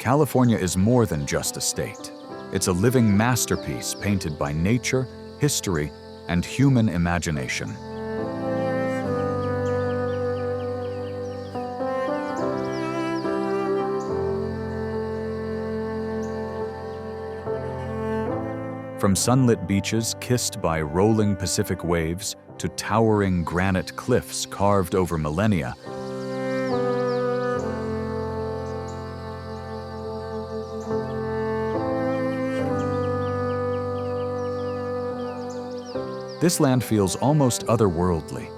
California is more than just a state. It's a living masterpiece painted by nature, history, and human imagination. From sunlit beaches kissed by rolling Pacific waves to towering granite cliffs carved over millennia, this land feels almost otherworldly.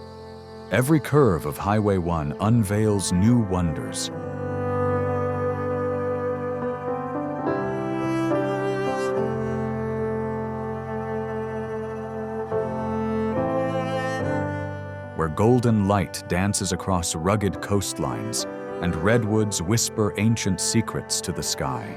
Every curve of Highway 1 unveils new wonders. Where golden light dances across rugged coastlines and redwoods whisper ancient secrets to the sky.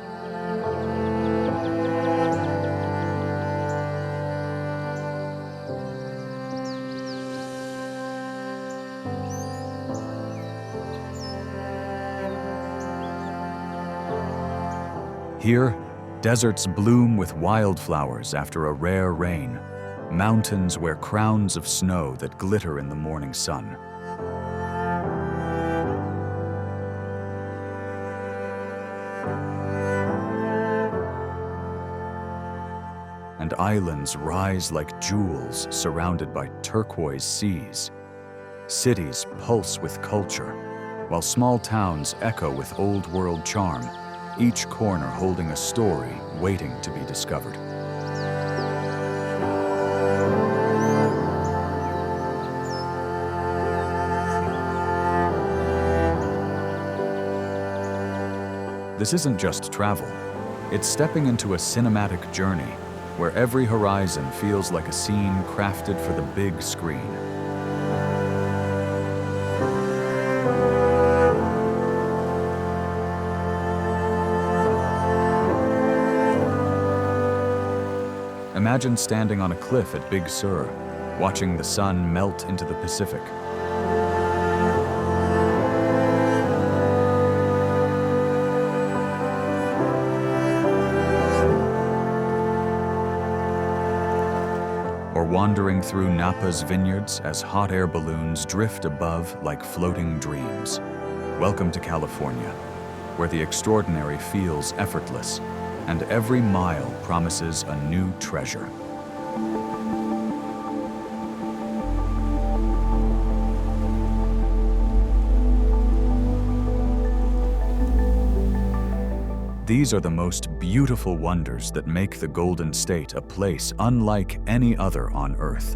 Here, deserts bloom with wildflowers after a rare rain. Mountains wear crowns of snow that glitter in the morning sun. And islands rise like jewels surrounded by turquoise seas. Cities pulse with culture, while small towns echo with old-world charm, each corner holding a story waiting to be discovered. This isn't just travel. It's stepping into a cinematic journey where every horizon feels like a scene crafted for the big screen. Imagine standing on a cliff at Big Sur, watching the sun melt into the Pacific. Or wandering through Napa's vineyards as hot air balloons drift above like floating dreams. Welcome to California, where the extraordinary feels effortless, and every mile promises a new treasure. These are the most beautiful wonders that make the Golden State a place unlike any other on Earth.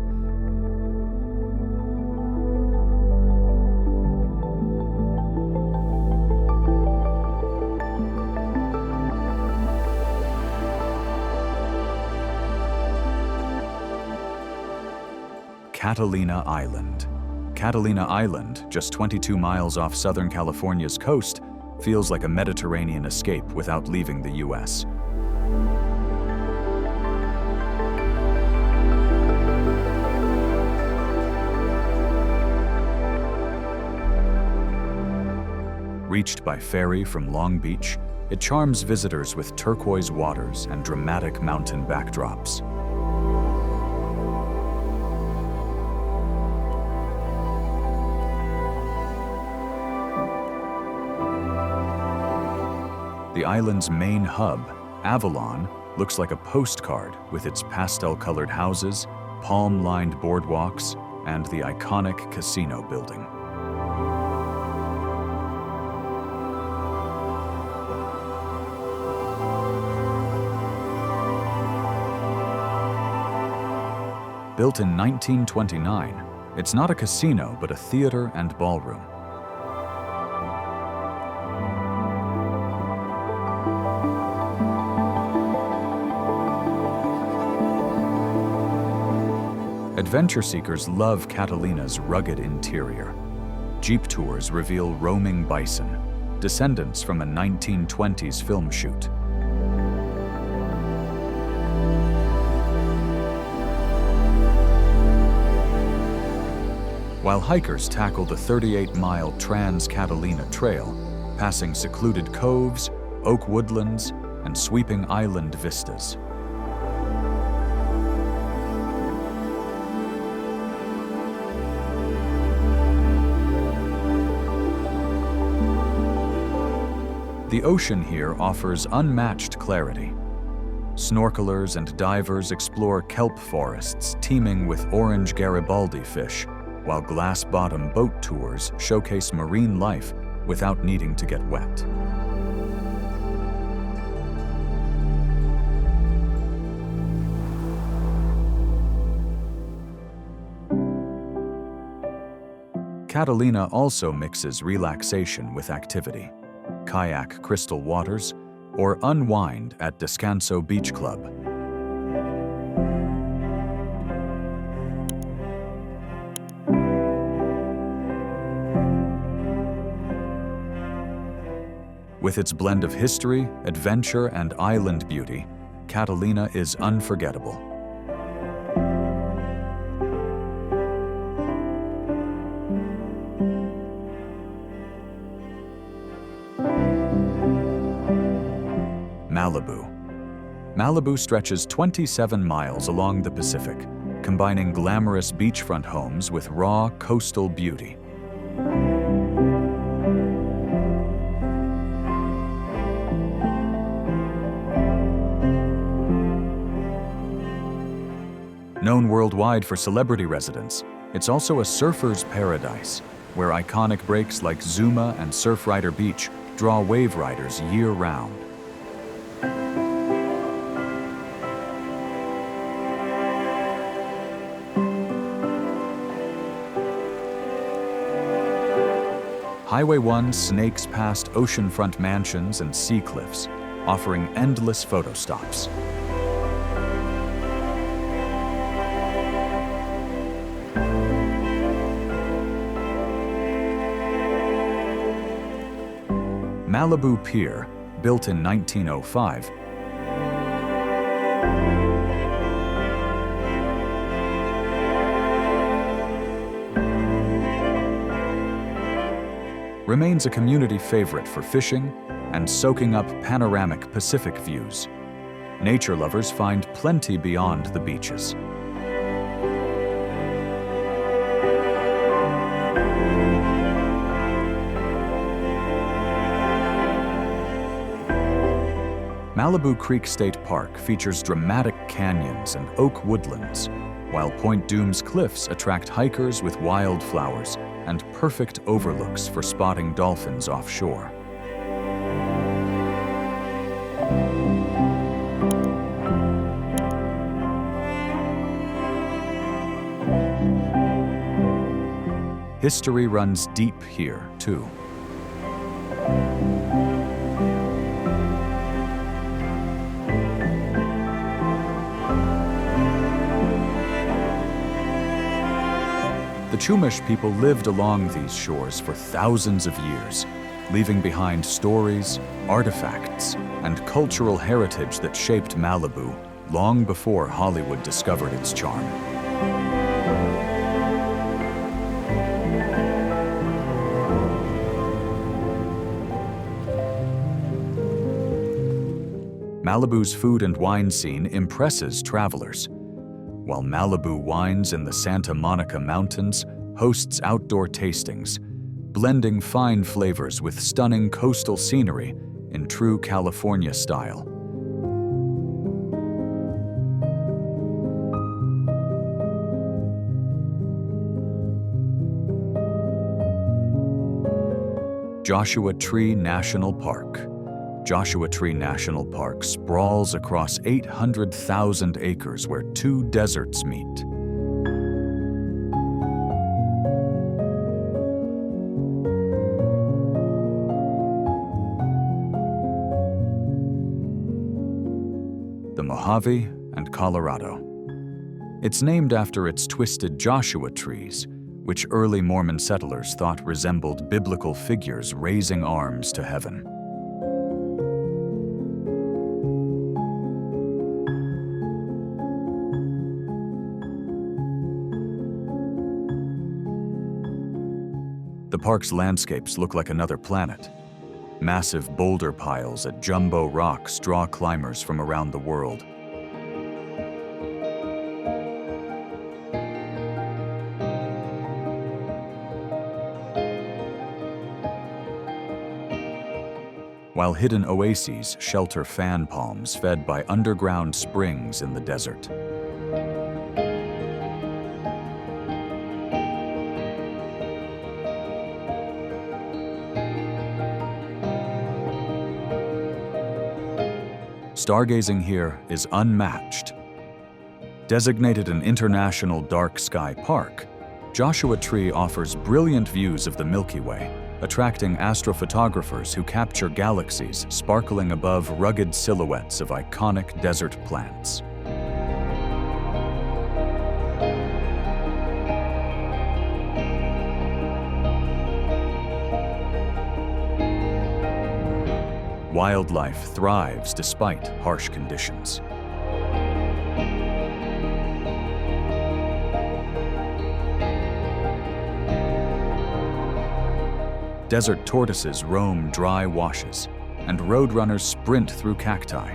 Catalina Island. Catalina Island, just 22 miles off Southern California's coast, feels like a Mediterranean escape without leaving the U.S. Reached by ferry from Long Beach, it charms visitors with turquoise waters and dramatic mountain backdrops. The island's main hub, Avalon, looks like a postcard with its pastel-colored houses, palm-lined boardwalks, and the iconic casino building. Built in 1929, it's not a casino but a theater and ballroom. Adventure seekers love Catalina's rugged interior. Jeep tours reveal roaming bison, descendants from a 1920s film shoot. While hikers tackle the 38-mile Trans-Catalina Trail, passing secluded coves, oak woodlands, and sweeping island vistas. The ocean here offers unmatched clarity. Snorkelers and divers explore kelp forests teeming with orange Garibaldi fish, while glass-bottom boat tours showcase marine life without needing to get wet. Catalina also mixes relaxation with activity. Kayak crystal waters, or unwind at Descanso Beach Club. With its blend of history, adventure, and island beauty, Catalina is unforgettable. Malibu. Malibu stretches 27 miles along the Pacific, combining glamorous beachfront homes with raw coastal beauty. Known worldwide for celebrity residents, it's also a surfer's paradise, where iconic breaks like Zuma and Surfrider Beach draw wave riders year-round. Highway 1 snakes past oceanfront mansions and sea cliffs, offering endless photo stops. Malibu Pier, built in 1905, remains a community favorite for fishing and soaking up panoramic Pacific views. Nature lovers find plenty beyond the beaches. Malibu Creek State Park features dramatic canyons and oak woodlands, while Point Dume's cliffs attract hikers with wildflowers and perfect overlooks for spotting dolphins offshore. History runs deep here, too. The Chumash people lived along these shores for thousands of years, leaving behind stories, artifacts, and cultural heritage that shaped Malibu long before Hollywood discovered its charm. Malibu's food and wine scene impresses travelers, while Malibu Wines in the Santa Monica Mountains hosts outdoor tastings, blending fine flavors with stunning coastal scenery in true California style. Joshua Tree National Park. Joshua Tree National Park sprawls across 800,000 acres where two deserts meet. The Mojave and Colorado. It's named after its twisted Joshua trees, which early Mormon settlers thought resembled biblical figures raising arms to heaven. The park's landscapes look like another planet. Massive boulder piles at Jumbo Rocks draw climbers from around the world. While hidden oases shelter fan palms fed by underground springs in the desert. Stargazing here is unmatched. Designated an International Dark Sky Park, Joshua Tree offers brilliant views of the Milky Way, attracting astrophotographers who capture galaxies sparkling above rugged silhouettes of iconic desert plants. Wildlife thrives despite harsh conditions. Desert tortoises roam dry washes, and roadrunners sprint through cacti.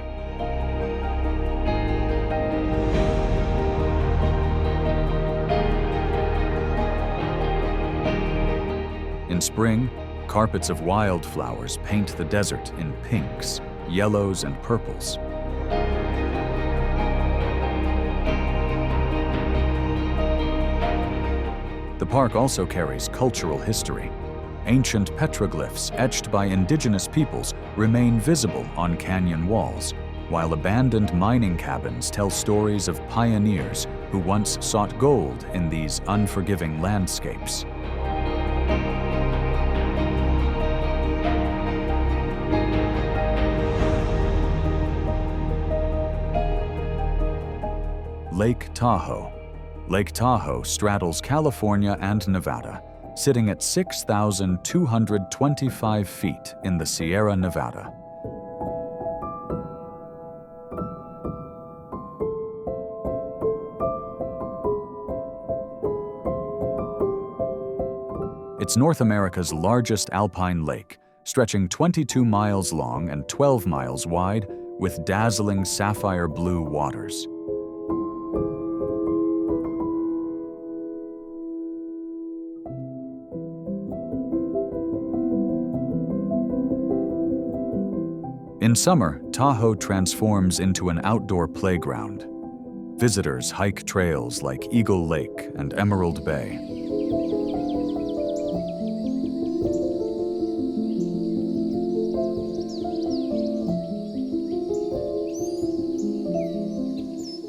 In spring, carpets of wildflowers paint the desert in pinks, yellows, and purples. The park also carries cultural history. Ancient petroglyphs etched by indigenous peoples remain visible on canyon walls, while abandoned mining cabins tell stories of pioneers who once sought gold in these unforgiving landscapes. Lake Tahoe. Lake Tahoe straddles California and Nevada, sitting at 6,225 feet in the Sierra Nevada. It's North America's largest alpine lake, stretching 22 miles long and 12 miles wide, with dazzling sapphire blue waters. In summer, Tahoe transforms into an outdoor playground. Visitors hike trails like Eagle Lake and Emerald Bay.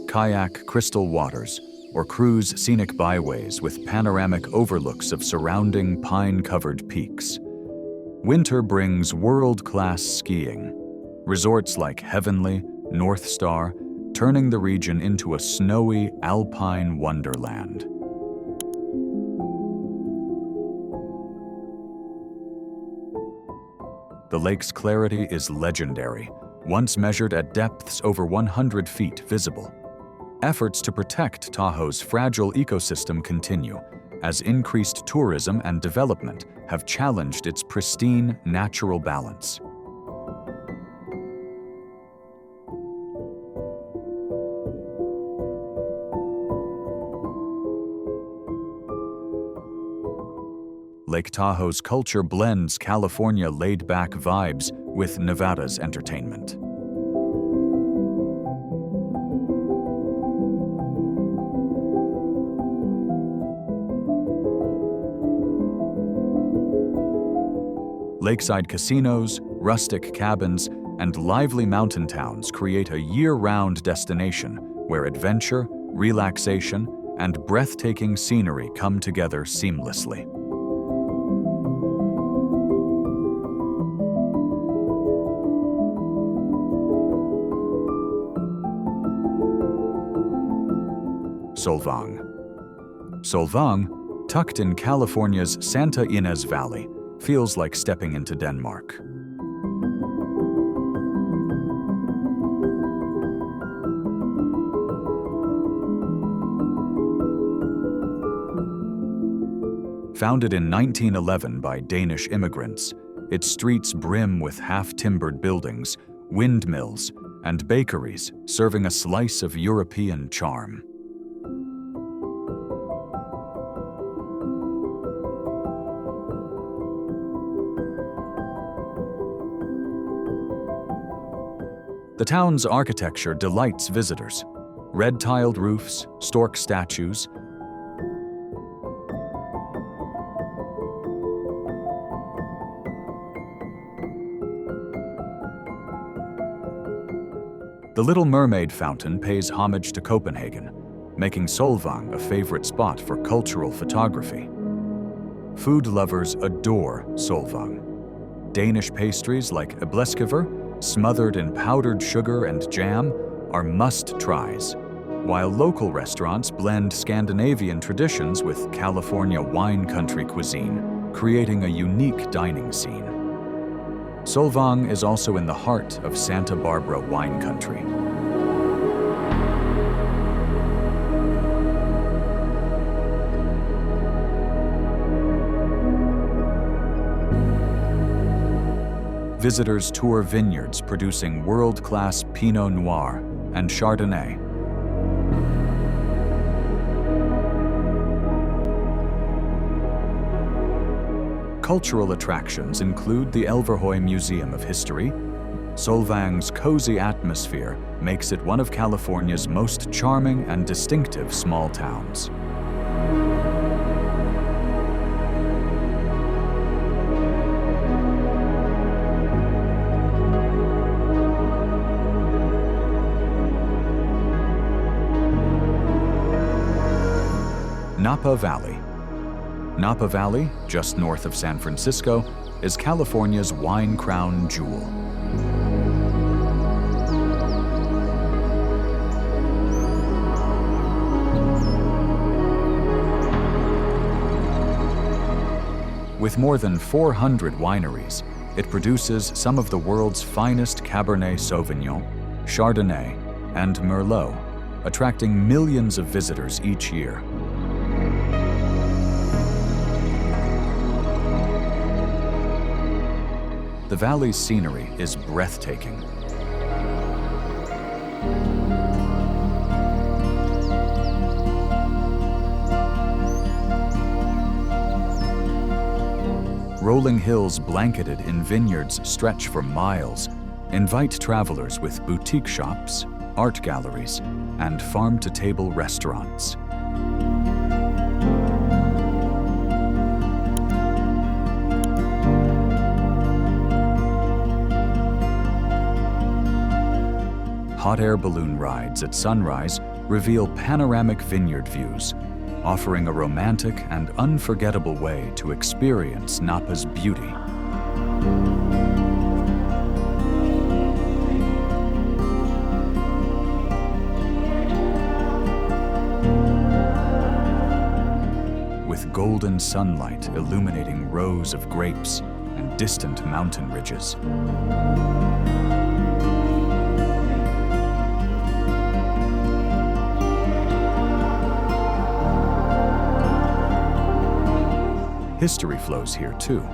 Kayak crystal waters, or cruise scenic byways with panoramic overlooks of surrounding pine-covered peaks. Winter brings world-class skiing. Resorts like Heavenly, North Star, turning the region into a snowy alpine wonderland. The lake's clarity is legendary, once measured at depths over 100 feet visible. Efforts to protect Tahoe's fragile ecosystem continue, as increased tourism and development have challenged its pristine natural balance. Lake Tahoe's culture blends California laid-back vibes with Nevada's entertainment. Lakeside casinos, rustic cabins, and lively mountain towns create a year-round destination where adventure, relaxation, and breathtaking scenery come together seamlessly. Solvang. Solvang, tucked in California's Santa Ynez Valley, feels like stepping into Denmark. Founded in 1911 by Danish immigrants, Its streets brim with half-timbered buildings, windmills, and bakeries serving a slice of European charm. The town's architecture delights visitors. Red-tiled roofs, stork statues, the Little Mermaid fountain pays homage to Copenhagen, making Solvang a favorite spot for cultural photography. Food lovers adore Solvang. Danish pastries like ebleskiver, smothered in powdered sugar and jam, are must-tries, while local restaurants blend Scandinavian traditions with California wine country cuisine, creating a unique dining scene. Solvang is also in the heart of Santa Barbara wine country. Visitors tour vineyards producing world-class Pinot Noir and Chardonnay. Cultural attractions include the Elverhoy Museum of History. Solvang's cozy atmosphere makes it one of California's most charming and distinctive small towns. Napa Valley. Napa Valley, just north of San Francisco, is California's wine crown jewel. With more than 400 wineries, it produces some of the world's finest Cabernet Sauvignon, Chardonnay, and Merlot, attracting millions of visitors each year. The valley's scenery is breathtaking. Rolling hills blanketed in vineyards stretch for miles, invite travelers with boutique shops, art galleries, and farm-to-table restaurants. Hot air balloon rides at sunrise reveal panoramic vineyard views, offering a romantic and unforgettable way to experience Napa's beauty. With golden sunlight illuminating rows of grapes and distant mountain ridges. History flows here too.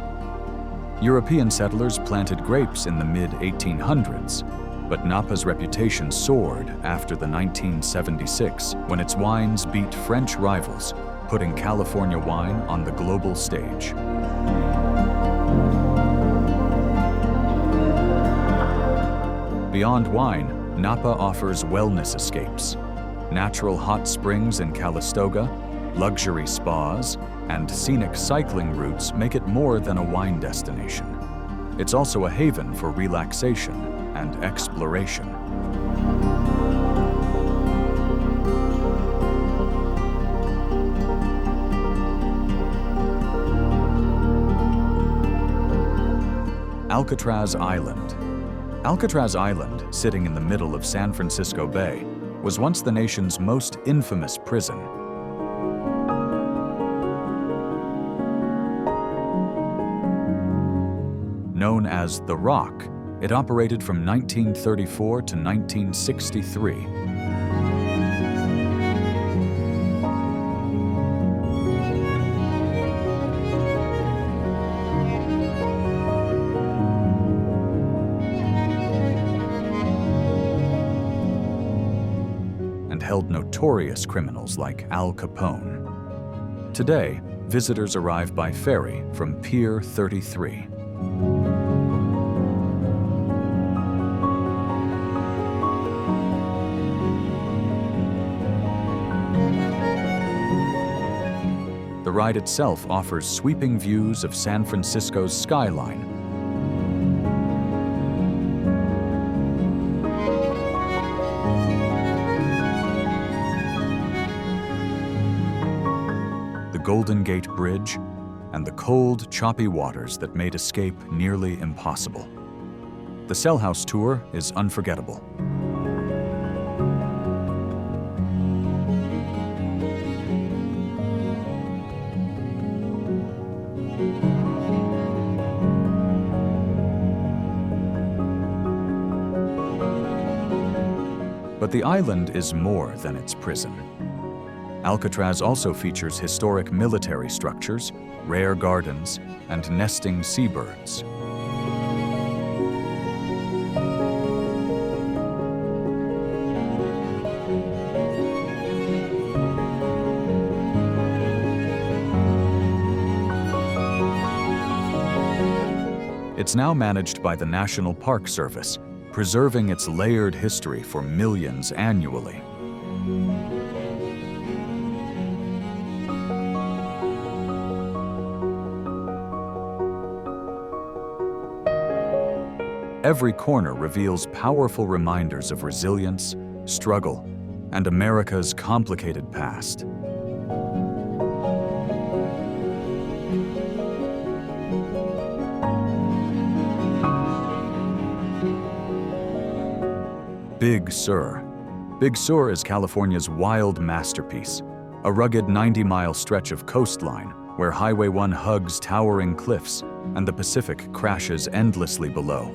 European settlers planted grapes in the mid-1800s, but Napa's reputation soared after the 1976 when its wines beat French rivals, putting California wine on the global stage. Beyond wine, Napa offers wellness escapes. Natural hot springs in Calistoga, luxury spas, and scenic cycling routes make it more than a wine destination. It's also a haven for relaxation and exploration. Alcatraz Island. Alcatraz Island, sitting in the middle of San Francisco Bay, was once the nation's most infamous prison. Known as The Rock, it operated from 1934 to 1963. held notorious criminals like Al Capone. Today, visitors arrive by ferry from Pier 33. The ride itself offers sweeping views of San Francisco's skyline. The Golden Gate Bridge, and the cold, choppy waters that made escape nearly impossible. The Cell House tour is unforgettable. But the island is more than its prison. Alcatraz also features historic military structures, rare gardens, and nesting seabirds. It's now managed by the National Park Service, preserving its layered history for millions annually. Every corner reveals powerful reminders of resilience, struggle, and America's complicated past. Big Sur. Big Sur is California's wild masterpiece, a rugged 90-mile stretch of coastline where Highway 1 hugs towering cliffs and the Pacific crashes endlessly below.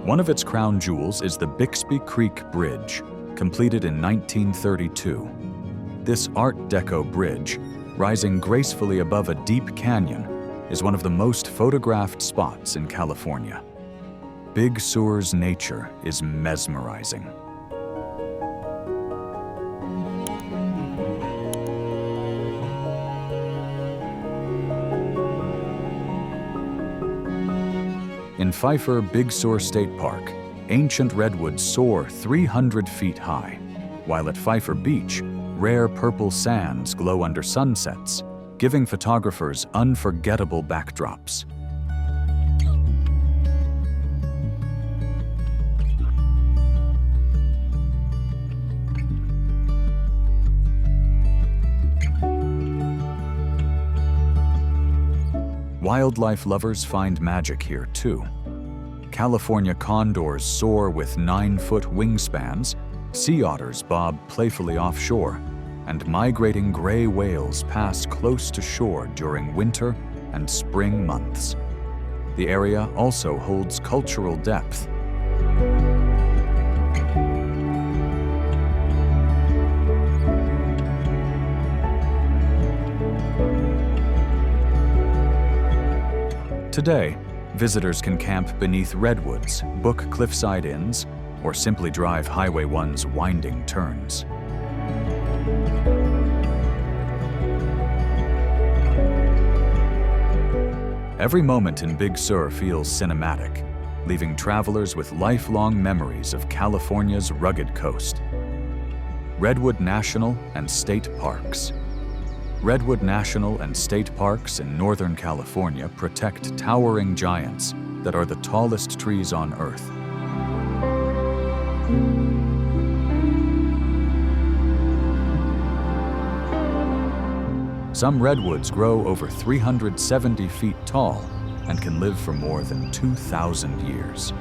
One of its crown jewels is the Bixby Creek Bridge, completed in 1932. This Art Deco bridge, rising gracefully above a deep canyon, is one of the most photographed spots in California. Big Sur's nature is mesmerizing. In Pfeiffer Big Sur State Park, ancient redwoods soar 300 feet high, while at Pfeiffer Beach, rare purple sands glow under sunsets, giving photographers unforgettable backdrops. Wildlife lovers find magic here too. California condors soar with 9-foot wingspans, sea otters bob playfully offshore, and migrating gray whales pass close to shore during winter and spring months. The area also holds cultural depth. Today, visitors can camp beneath redwoods, book cliffside inns, or simply drive Highway 1's winding turns. Every moment in Big Sur feels cinematic, leaving travelers with lifelong memories of California's rugged coast. Redwood National and State Parks. Redwood National and State Parks in Northern California protect towering giants that are the tallest trees on Earth. Some redwoods grow over 370 feet tall and can live for more than 2,000 years.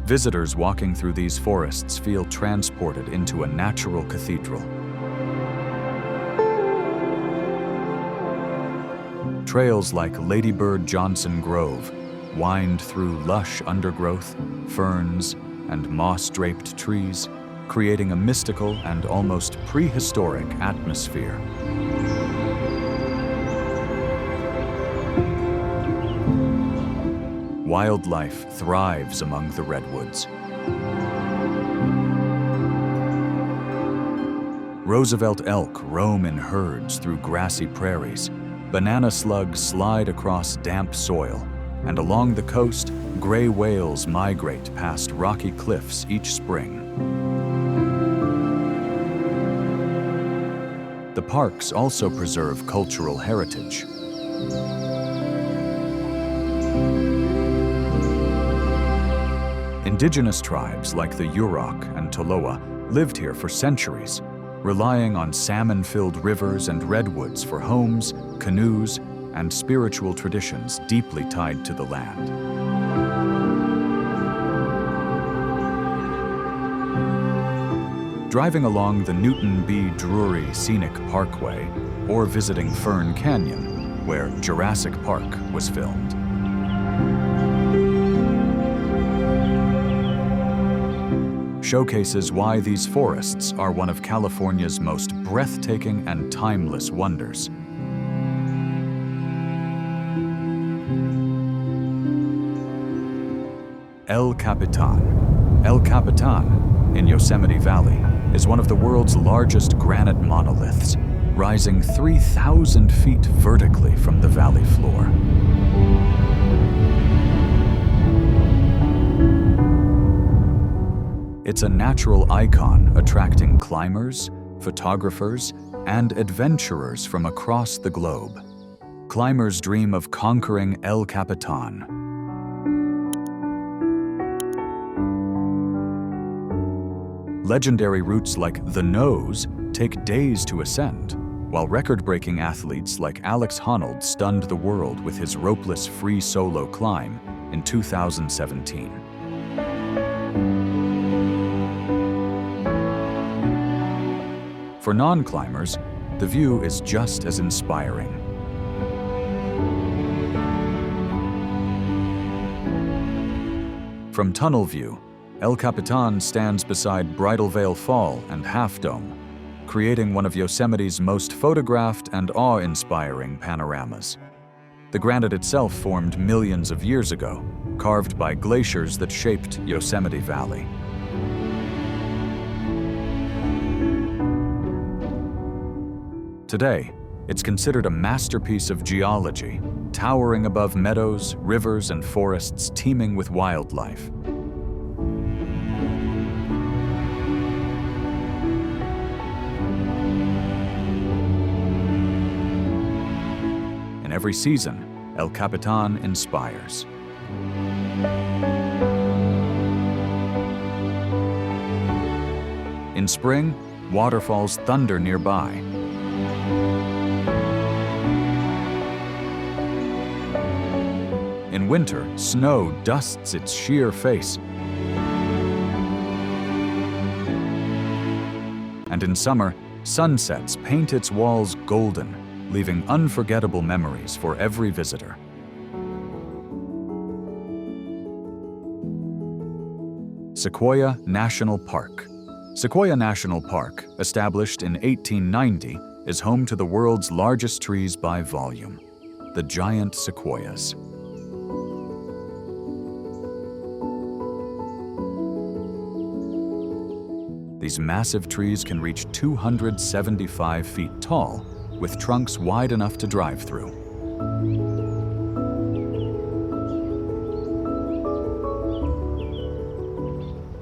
Visitors walking through these forests feel transported into a natural cathedral. Trails like Ladybird Johnson Grove wind through lush undergrowth, ferns, and moss-draped trees, creating a mystical and almost prehistoric atmosphere. Wildlife thrives among the redwoods. Roosevelt elk roam in herds through grassy prairies. Banana slugs slide across damp soil. And along the coast, gray whales migrate past rocky cliffs each spring. The parks also preserve cultural heritage. Indigenous tribes like the Yurok and Tolowa lived here for centuries, relying on salmon-filled rivers and redwoods for homes, canoes, and spiritual traditions deeply tied to the land. Driving along the Newton B. Drury Scenic Parkway or visiting Fern Canyon, where Jurassic Park was filmed. Showcases why these forests are one of California's most breathtaking and timeless wonders. El Capitan. El Capitan, in Yosemite Valley, is one of the world's largest granite monoliths, rising 3,000 feet vertically from the valley floor. It's a natural icon attracting climbers, photographers, and adventurers from across the globe. Climbers dream of conquering El Capitan. Legendary routes like the Nose take days to ascend, while record-breaking athletes like Alex Honnold stunned the world with his ropeless free solo climb in 2017. For non-climbers, the view is just as inspiring. From tunnel view, El Capitan stands beside Bridal Veil Fall and Half Dome, creating one of Yosemite's most photographed and awe-inspiring panoramas. The granite itself formed millions of years ago, carved by glaciers that shaped Yosemite Valley. Today, it's considered a masterpiece of geology, towering above meadows, rivers, and forests teeming with wildlife. In every season, El Capitan inspires. In spring, waterfalls thunder nearby. In winter, snow dusts its sheer face. And in summer, sunsets paint its walls golden, leaving unforgettable memories for every visitor. Sequoia National Park. Sequoia National Park, established in 1890, is home to the world's largest trees by volume, the giant sequoias. These massive trees can reach 275 feet tall, with trunks wide enough to drive through.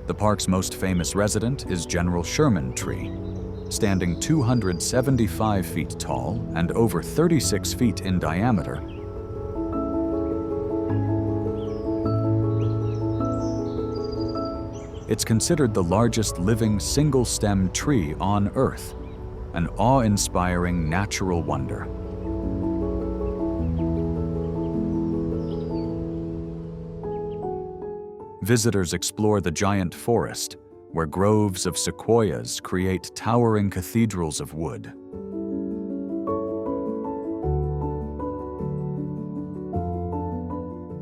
The park's most famous resident is General Sherman Tree, standing 275 feet tall and over 36 feet in diameter. It's considered the largest living single-stem tree on Earth, an awe-inspiring natural wonder. Visitors explore the giant forest, where groves of sequoias create towering cathedrals of wood.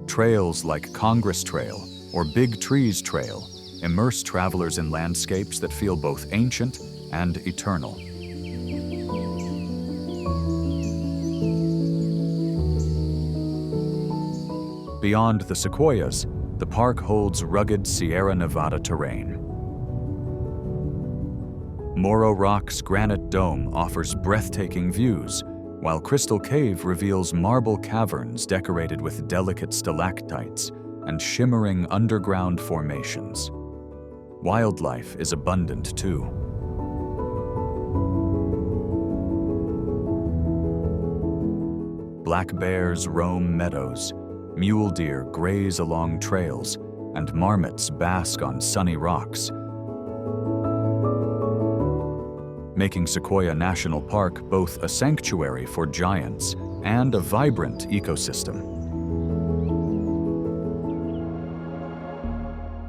Trails like Congress Trail or Big Trees Trail immerse travelers in landscapes that feel both ancient and eternal. Beyond the Sequoias, the park holds rugged Sierra Nevada terrain. Morro Rock's granite dome offers breathtaking views, while Crystal Cave reveals marble caverns decorated with delicate stalactites and shimmering underground formations. Wildlife is abundant too. Black bears roam meadows, mule deer graze along trails, and marmots bask on sunny rocks, making Sequoia National Park both a sanctuary for giants and a vibrant ecosystem.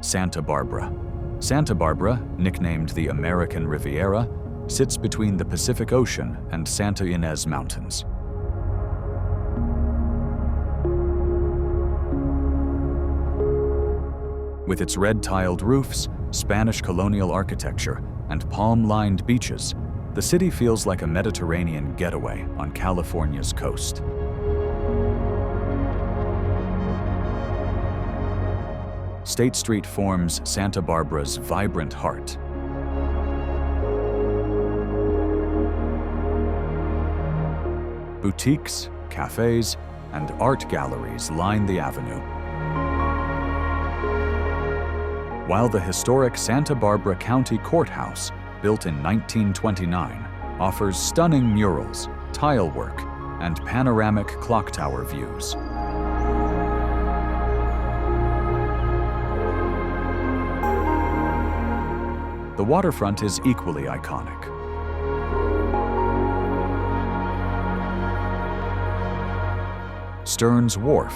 Santa Barbara. Santa Barbara, nicknamed the American Riviera, sits between the Pacific Ocean and Santa Ynez Mountains. With its red-tiled roofs, Spanish colonial architecture, and palm-lined beaches, the city feels like a Mediterranean getaway on California's coast. State Street forms Santa Barbara's vibrant heart. Boutiques, cafes, and art galleries line the avenue, while the historic Santa Barbara County Courthouse, built in 1929, offers stunning murals, tile work, and panoramic clock tower views. The waterfront is equally iconic. Stearns Wharf,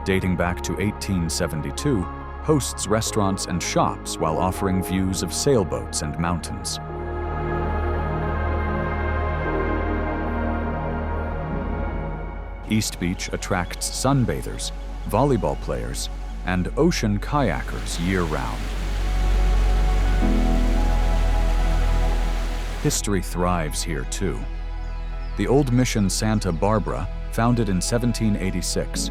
dating back to 1872, hosts restaurants and shops while offering views of sailboats and mountains. East Beach attracts sunbathers, volleyball players, and ocean kayakers year-round. History thrives here too. The Old Mission Santa Barbara, founded in 1786,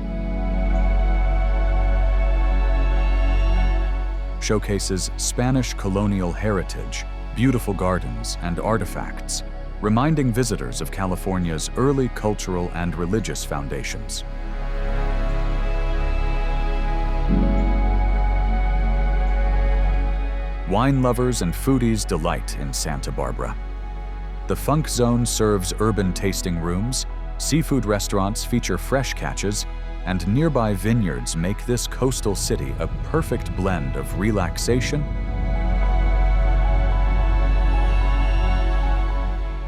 showcases Spanish colonial heritage, beautiful gardens, and artifacts, reminding visitors of California's early cultural and religious foundations. Wine lovers and foodies delight in Santa Barbara. The Funk Zone serves urban tasting rooms, seafood restaurants feature fresh catches, and nearby vineyards make this coastal city a perfect blend of relaxation,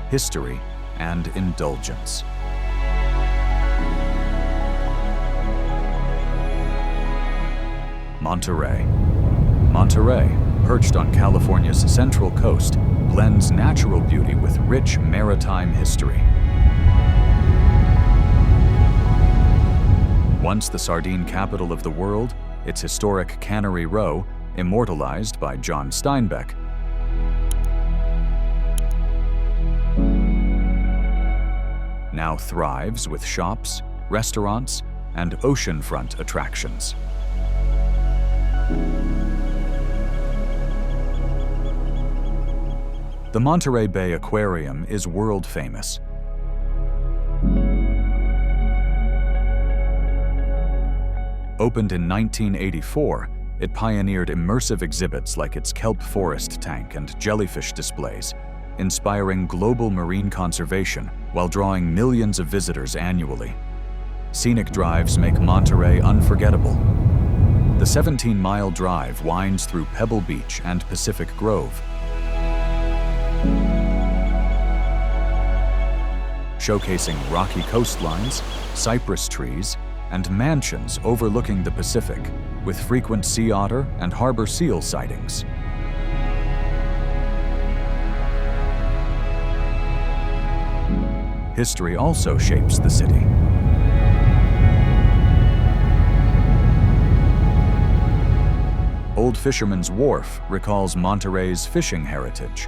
history, and indulgence. Monterey. Monterey, perched on California's central coast, blends natural beauty with rich maritime history. Once the sardine capital of the world, its historic Cannery Row, immortalized by John Steinbeck, now thrives with shops, restaurants, and oceanfront attractions. The Monterey Bay Aquarium is world famous. Opened in 1984, it pioneered immersive exhibits like its kelp forest tank and jellyfish displays, inspiring global marine conservation while drawing millions of visitors annually. Scenic drives make Monterey unforgettable. The 17-mile drive winds through Pebble Beach and Pacific Grove, showcasing rocky coastlines, cypress trees, and mansions overlooking the Pacific, with frequent sea otter and harbor seal sightings. History also shapes the city. Old Fisherman's Wharf recalls Monterey's fishing heritage.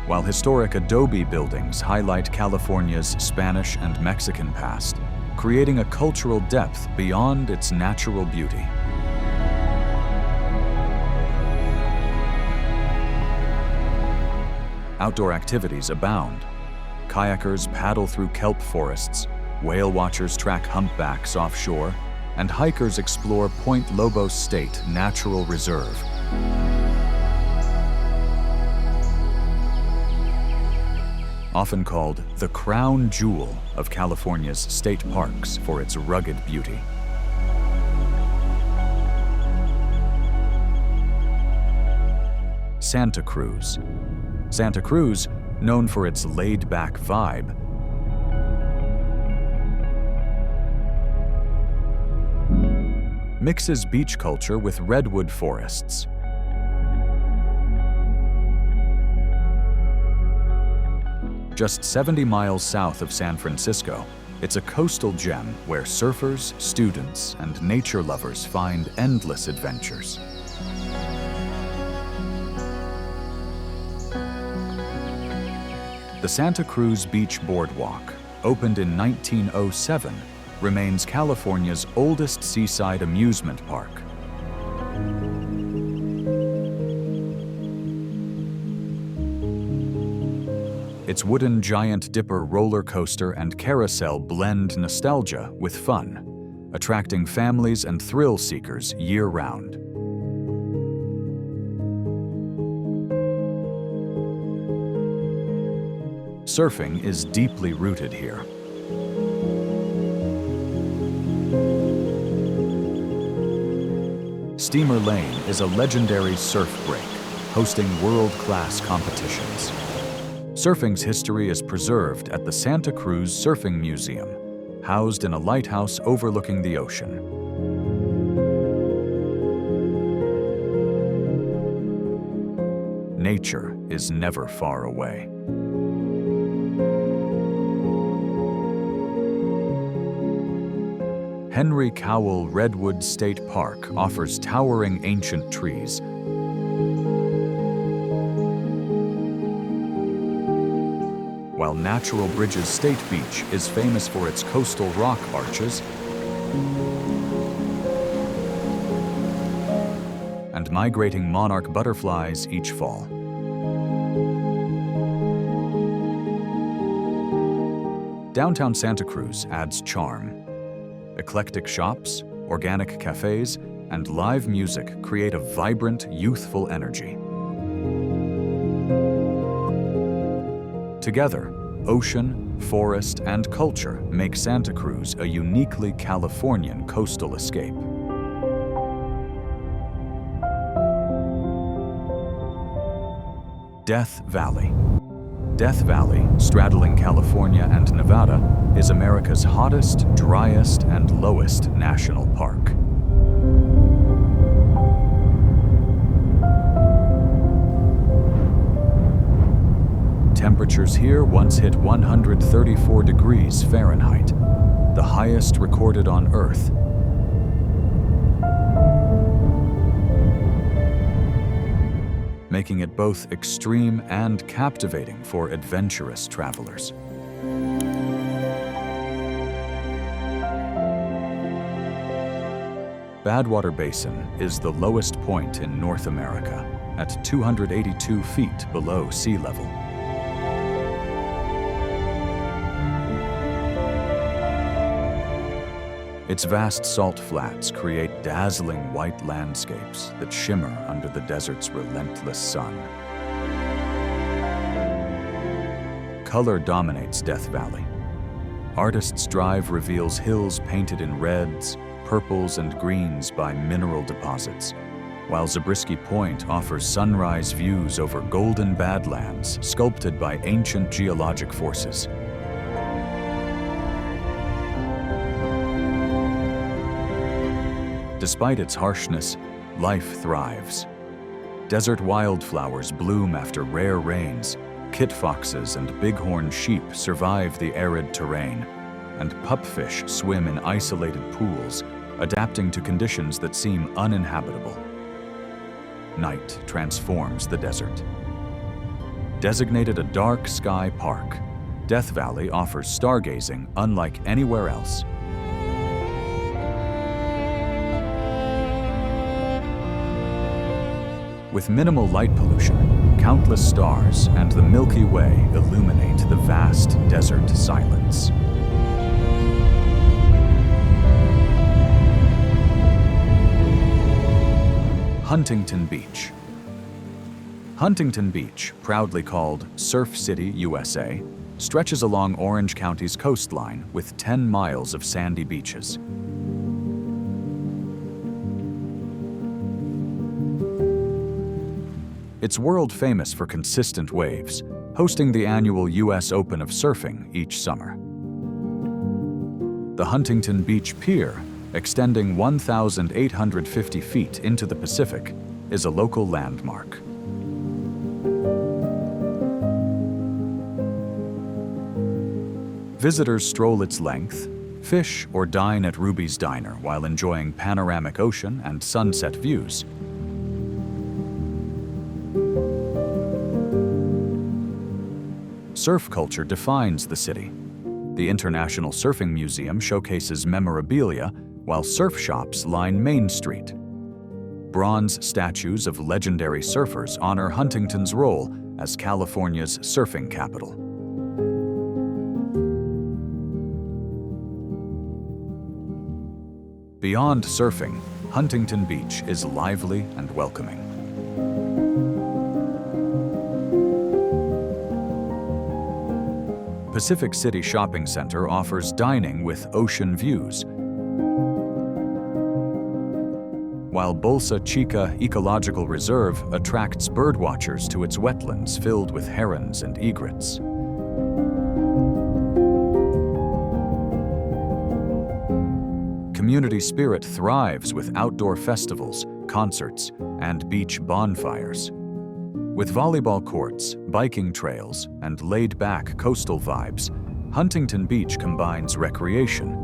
While historic adobe buildings highlight California's Spanish and Mexican past, creating a cultural depth beyond its natural beauty. Outdoor activities abound. Kayakers paddle through kelp forests, whale watchers track humpbacks offshore, and hikers explore Point Lobos State Natural Reserve. Often called the crown jewel of California's state parks for its rugged beauty. Santa Cruz. Santa Cruz, known for its laid-back vibe, mixes beach culture with redwood forests. Just 70 miles south of San Francisco, it's a coastal gem where surfers, students, and nature lovers find endless adventures. The Santa Cruz Beach Boardwalk, opened in 1907, remains California's oldest seaside amusement park. Its wooden Giant Dipper roller coaster and carousel blend nostalgia with fun, attracting families and thrill seekers year-round. Surfing is deeply rooted here. Steamer Lane is a legendary surf break, hosting world-class competitions. Surfing's history is preserved at the Santa Cruz Surfing Museum, housed in a lighthouse overlooking the ocean. Nature is never far away. Henry Cowell Redwood State Park offers towering ancient trees, while Natural Bridges State Beach is famous for its coastal rock arches and migrating monarch butterflies each fall. Downtown Santa Cruz adds charm. Eclectic shops, organic cafes, and live music create a vibrant, youthful energy. Together, ocean, forest, and culture make Santa Cruz a uniquely Californian coastal escape. Death Valley. Death Valley, straddling California and Nevada, is America's hottest, driest, and lowest national park. Temperatures here once hit 134 degrees Fahrenheit, the highest recorded on Earth. Making it both extreme and captivating for adventurous travelers. Badwater Basin is the lowest point in North America, at 282 feet below sea level. Its vast salt flats create dazzling white landscapes that shimmer under the desert's relentless sun. Color dominates Death Valley. Artist's Drive reveals hills painted in reds, purples, and greens by mineral deposits, while Zabriskie Point offers sunrise views over golden badlands sculpted by ancient geologic forces. Despite its harshness, life thrives. Desert wildflowers bloom after rare rains. Kit foxes and bighorn sheep survive the arid terrain, and pupfish swim in isolated pools, adapting to conditions that seem uninhabitable. Night transforms the desert. Designated a dark sky park, Death Valley offers stargazing unlike anywhere else. With minimal light pollution, countless stars and the Milky Way illuminate the vast desert silence. Huntington Beach. Huntington Beach, proudly called Surf City, USA, stretches along Orange County's coastline with 10 miles of sandy beaches. It's world famous for consistent waves, hosting the annual U.S. Open of Surfing each summer. The Huntington Beach Pier, extending 1,850 feet into the Pacific, is a local landmark. Visitors stroll its length, fish or dine at Ruby's Diner while enjoying panoramic ocean and sunset views. Surf culture defines the city. The International Surfing Museum showcases memorabilia, while surf shops line Main Street. Bronze statues of legendary surfers honor Huntington's role as California's surfing capital. Beyond surfing, Huntington Beach is lively and welcoming. Pacific City Shopping Center offers dining with ocean views, while Bolsa Chica Ecological Reserve attracts birdwatchers to its wetlands filled with herons and egrets. Community spirit thrives with outdoor festivals, concerts, and beach bonfires. With volleyball courts, biking trails, and laid-back coastal vibes, Huntington Beach combines recreation,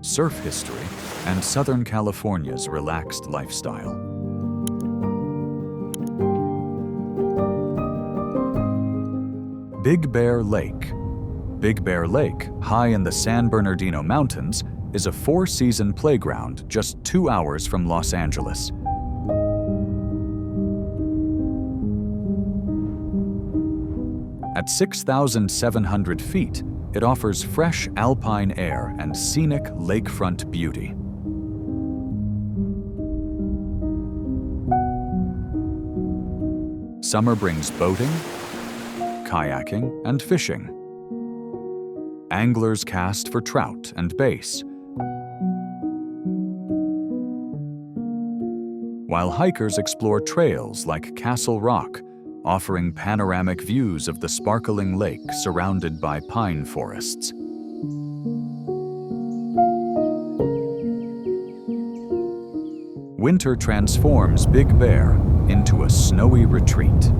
surf history, and Southern California's relaxed lifestyle. Big Bear Lake. Big Bear Lake, high in the San Bernardino Mountains, is a four-season playground just 2 hours from Los Angeles. At 6,700 feet, it offers fresh alpine air and scenic lakefront beauty. Summer brings boating, kayaking, and fishing. Anglers cast for trout and bass, while hikers explore trails like Castle Rock, offering panoramic views of the sparkling lake surrounded by pine forests. Winter transforms Big Bear into a snowy retreat.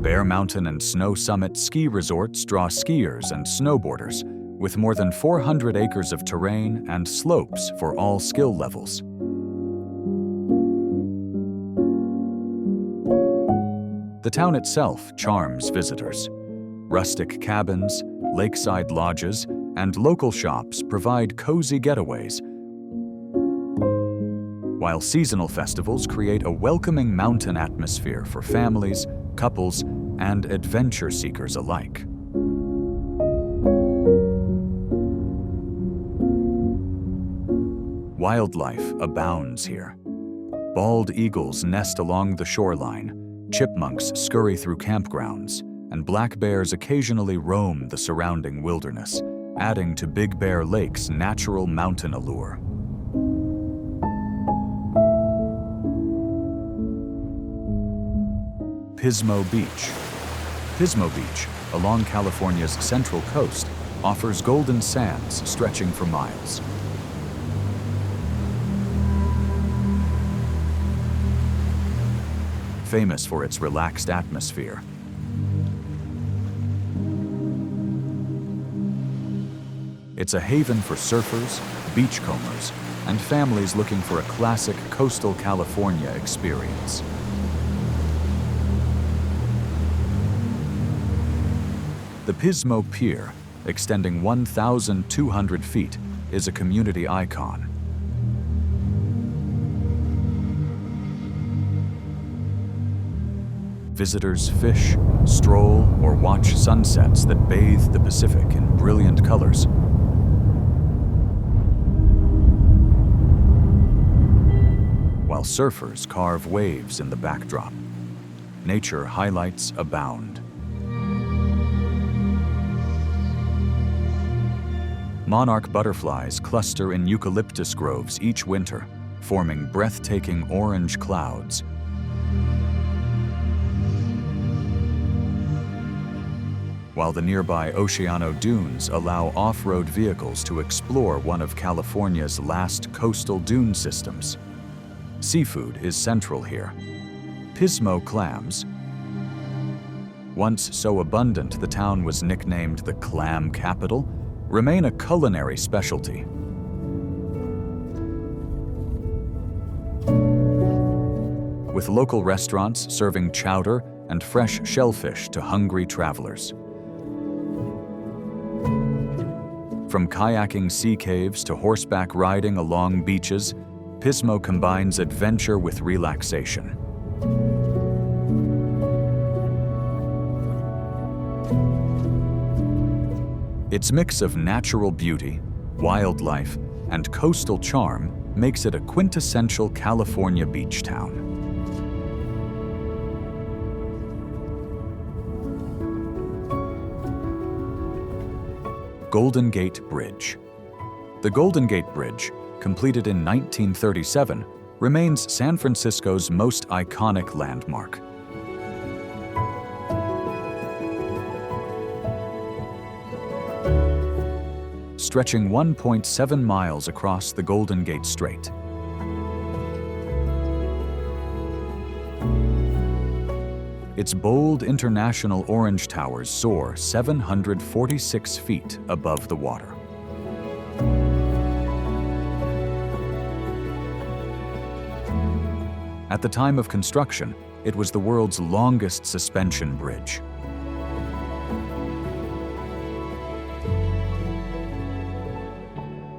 Bear Mountain and Snow Summit ski resorts draw skiers and snowboarders, with more than 400 acres of terrain and slopes for all skill levels. The town itself charms visitors. Rustic cabins, lakeside lodges, and local shops provide cozy getaways, while seasonal festivals create a welcoming mountain atmosphere for families, couples, and adventure seekers alike. Wildlife abounds here. Bald eagles nest along the shoreline, chipmunks scurry through campgrounds, and black bears occasionally roam the surrounding wilderness, adding to Big Bear Lake's natural mountain allure. Pismo Beach. Pismo Beach, along California's central coast, offers golden sands stretching for miles. famous for its relaxed atmosphere. It's a haven for surfers, beachcombers, and families looking for a classic coastal California experience. The Pismo Pier, extending 1,200 feet, is a community icon. Visitors fish, stroll, or watch sunsets that bathe the Pacific in brilliant colors. While surfers carve waves in the backdrop. Nature highlights abound. Monarch butterflies cluster in eucalyptus groves each winter, forming breathtaking orange clouds. While the nearby Oceano Dunes allow off-road vehicles to explore one of California's last coastal dune systems. Seafood is central here. Pismo clams. Once so abundant the town was nicknamed the Clam Capital, remain a culinary specialty. With local restaurants serving chowder and fresh shellfish to hungry travelers. From kayaking sea caves to horseback riding along beaches, Pismo combines adventure with relaxation. Its mix of natural beauty, wildlife, and coastal charm makes it a quintessential California beach town. Golden Gate Bridge. The Golden Gate Bridge, completed in 1937, remains San Francisco's most iconic landmark. Stretching 1.7 miles across the Golden Gate Strait. Its bold international orange towers soar 746 feet above the water. At the time of construction, it was the world's longest suspension bridge.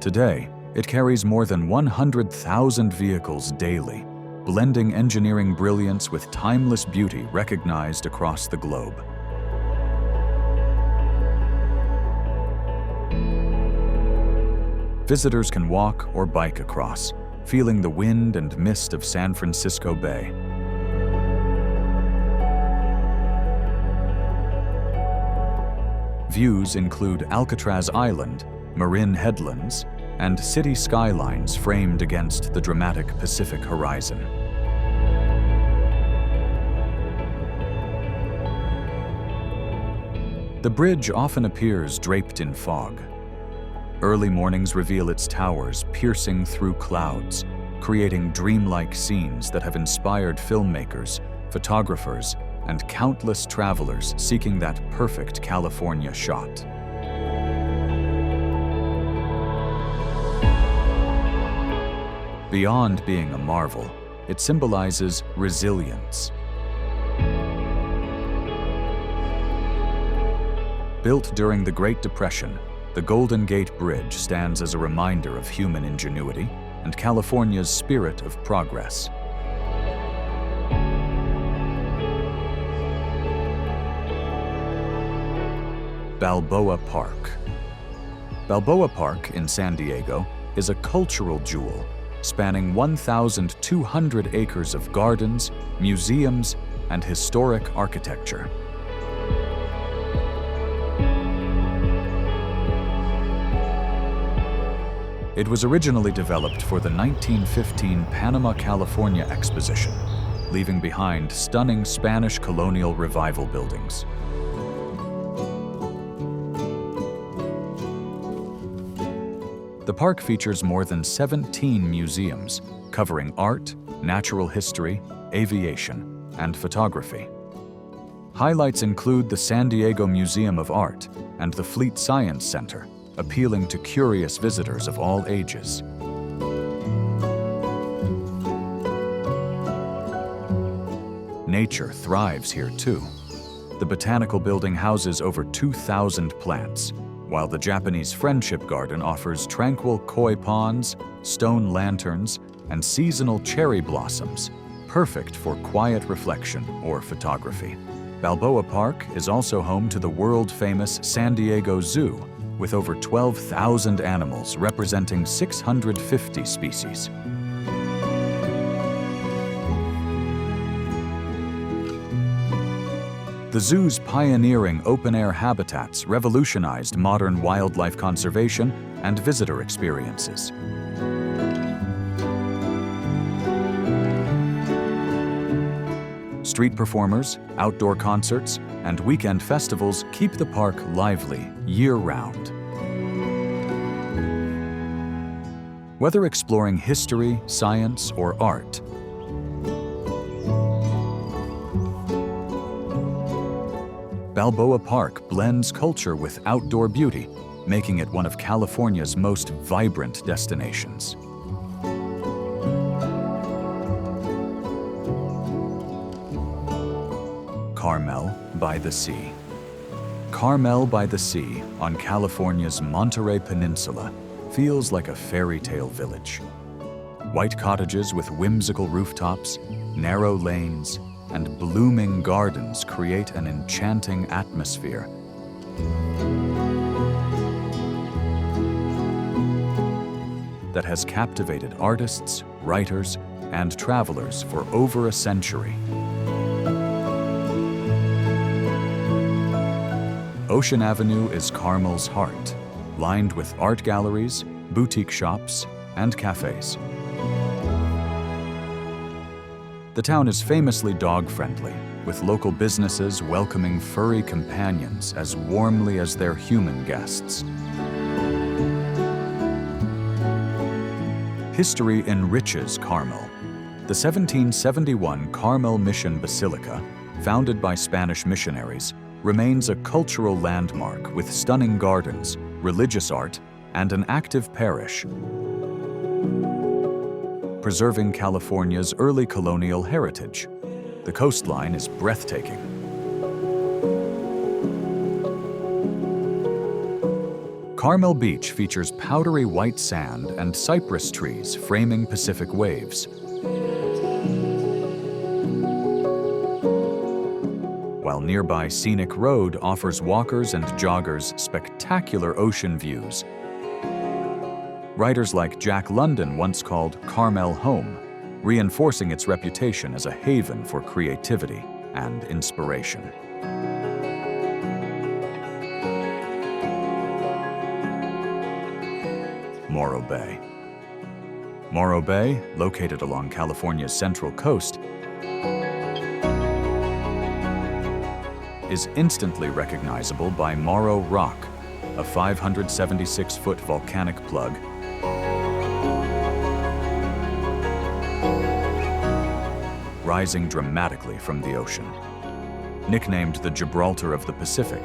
Today, it carries more than 100,000 vehicles daily, blending engineering brilliance with timeless beauty recognized across the globe. Visitors can walk or bike across, feeling the wind and mist of San Francisco Bay. Views include Alcatraz Island, Marin headlands, and city skylines framed against the dramatic Pacific horizon. The bridge often appears draped in fog. Early mornings reveal its towers piercing through clouds, creating dreamlike scenes that have inspired filmmakers, photographers, and countless travelers seeking that perfect California shot. Beyond being a marvel, it symbolizes resilience. Built during the Great Depression, the Golden Gate Bridge stands as a reminder of human ingenuity and California's spirit of progress. Balboa Park. Balboa Park in San Diego is a cultural jewel spanning 1,200 acres of gardens, museums, and historic architecture. It was originally developed for the 1915 Panama, California Exposition, leaving behind stunning Spanish colonial revival buildings. The park features more than 17 museums covering art, natural history, aviation, and photography. Highlights include the San Diego Museum of Art and the Fleet Science Center, appealing to curious visitors of all ages. Nature thrives here too. The Botanical Building houses over 2,000 plants, while the Japanese Friendship Garden offers tranquil koi ponds, stone lanterns, and seasonal cherry blossoms, perfect for quiet reflection or photography. Balboa Park is also home to the world-famous San Diego Zoo, with over 12,000 animals representing 650 species. The zoo's pioneering open-air habitats revolutionized modern wildlife conservation and visitor experiences. Street performers, outdoor concerts, and weekend festivals keep the park lively year-round. Whether exploring history, science, or art, Balboa Park blends culture with outdoor beauty, making it one of California's most vibrant destinations. Carmel-by-the-Sea. Carmel-by-the-Sea on California's Monterey Peninsula feels like a fairy tale village. White cottages with whimsical rooftops, narrow lanes, and blooming gardens create an enchanting atmosphere. That has captivated artists, writers, and travelers for over a century. Ocean Avenue is Carmel's heart, lined with art galleries, boutique shops, and cafes. The town is famously dog-friendly, with local businesses welcoming furry companions as warmly as their human guests. History enriches Carmel. The 1771 Carmel Mission Basilica, founded by Spanish missionaries, remains a cultural landmark with stunning gardens, religious art, and an active parish, preserving California's early colonial heritage. The coastline is breathtaking. Carmel Beach features powdery white sand and cypress trees framing Pacific waves. While nearby Scenic Road offers walkers and joggers spectacular ocean views. Writers like Jack London once called Carmel home, reinforcing its reputation as a haven for creativity and inspiration. Morro Bay. Morro Bay, located along California's central coast, is instantly recognizable by Morro Rock, a 576-foot volcanic plug rising dramatically from the ocean. Nicknamed the Gibraltar of the Pacific,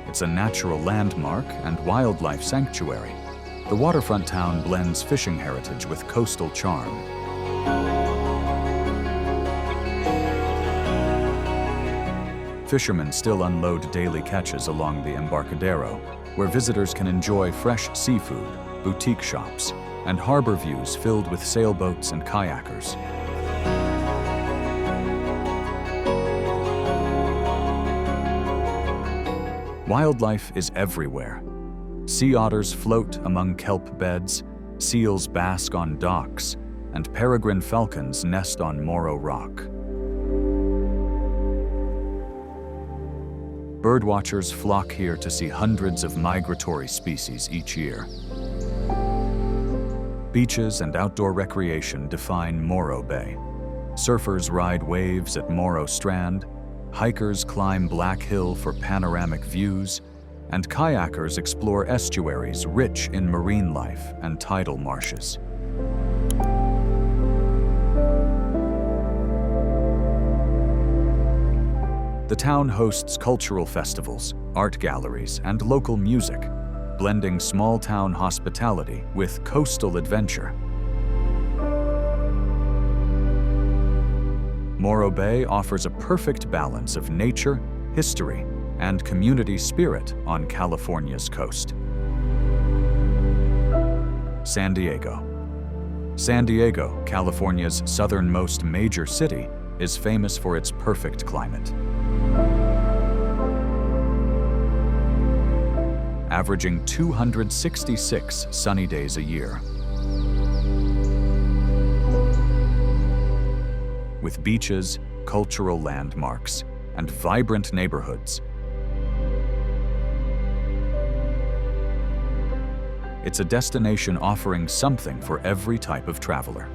it's a natural landmark and wildlife sanctuary. The waterfront town blends fishing heritage with coastal charm. Fishermen still unload daily catches along the Embarcadero, where visitors can enjoy fresh seafood, boutique shops, and harbor views filled with sailboats and kayakers. Wildlife is everywhere. Sea otters float among kelp beds, seals bask on docks, and peregrine falcons nest on Morro Rock. Birdwatchers flock here to see hundreds of migratory species each year. Beaches and outdoor recreation define Morro Bay. Surfers ride waves at Morro Strand, hikers climb Black Hill for panoramic views, and kayakers explore estuaries rich in marine life and tidal marshes. The town hosts cultural festivals, art galleries, and local music, blending small-town hospitality with coastal adventure. Morro Bay offers a perfect balance of nature, history, and community spirit on California's coast. San Diego. San Diego, California's southernmost major city, is famous for its perfect climate. Averaging 266 sunny days a year. With beaches, cultural landmarks, and vibrant neighborhoods. It's a destination offering something for every type of traveler.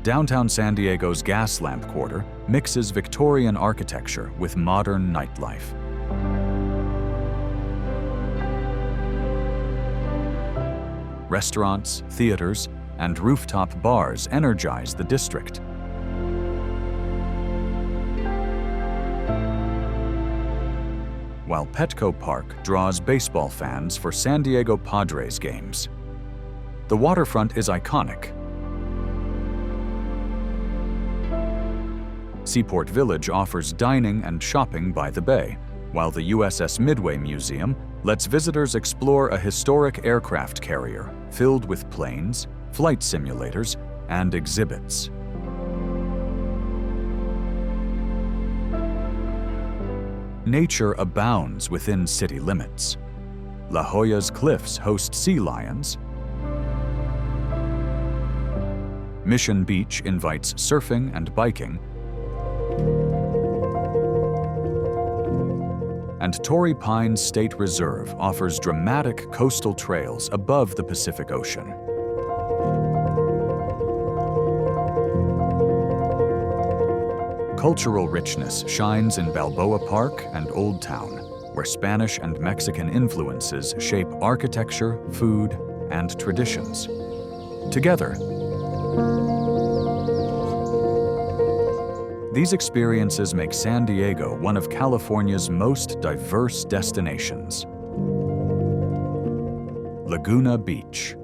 Downtown San Diego's gas lamp quarter mixes Victorian architecture with modern nightlife. Restaurants, theaters, and rooftop bars energize the district. While Petco Park draws baseball fans for San Diego Padres games. The waterfront is iconic. Seaport Village offers dining and shopping by the bay, while the USS Midway Museum lets visitors explore a historic aircraft carrier filled with planes, flight simulators, and exhibits. Nature abounds within city limits. La Jolla's cliffs host sea lions. Mission Beach invites surfing and biking. And Torrey Pines State Reserve offers dramatic coastal trails above the Pacific Ocean. Cultural richness shines in Balboa Park and Old Town, where Spanish and Mexican influences shape architecture, food, and traditions. Together, these experiences make San Diego one of California's most diverse destinations. Laguna Beach.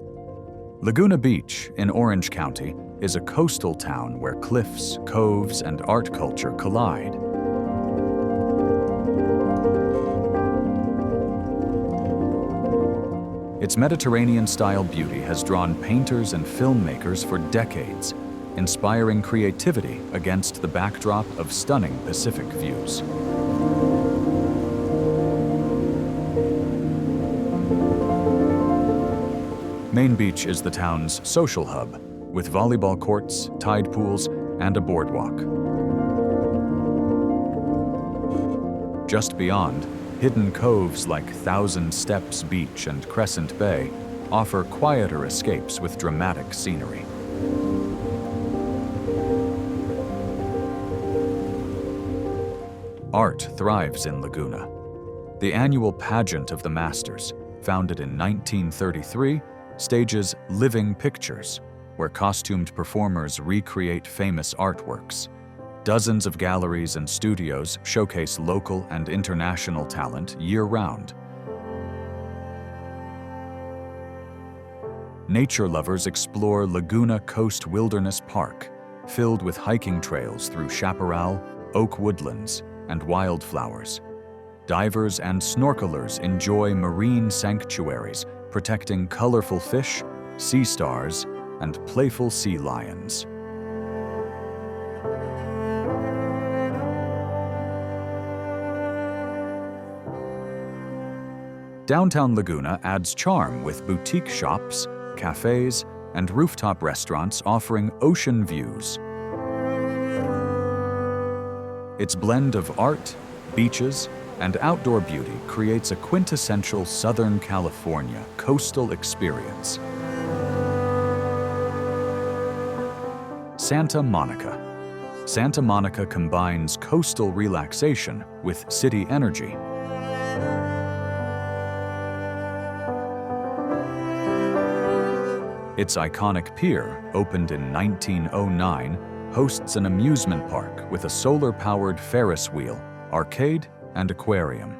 Laguna Beach in Orange County is a coastal town where cliffs, coves, and art culture collide. Its Mediterranean-style beauty has drawn painters and filmmakers for decades, inspiring creativity against the backdrop of stunning Pacific views. Main Beach is the town's social hub, with volleyball courts, tide pools, and a boardwalk. Just beyond, hidden coves like Thousand Steps Beach and Crescent Bay offer quieter escapes with dramatic scenery. Art thrives in Laguna. The annual pageant of the Masters, founded in 1933, stages living pictures, where costumed performers recreate famous artworks. Dozens of galleries and studios showcase local and international talent year-round. Nature lovers explore Laguna Coast Wilderness Park, filled with hiking trails through chaparral, oak woodlands, and wildflowers. Divers and snorkelers enjoy marine sanctuaries protecting colorful fish, sea stars, and playful sea lions. Downtown Laguna adds charm with boutique shops, cafes, and rooftop restaurants offering ocean views. Its blend of art, beaches, and outdoor beauty creates a quintessential Southern California coastal experience. Santa Monica. Santa Monica combines coastal relaxation with city energy. Its iconic pier, opened in 1909, hosts an amusement park with a solar-powered Ferris wheel, arcade, and aquarium,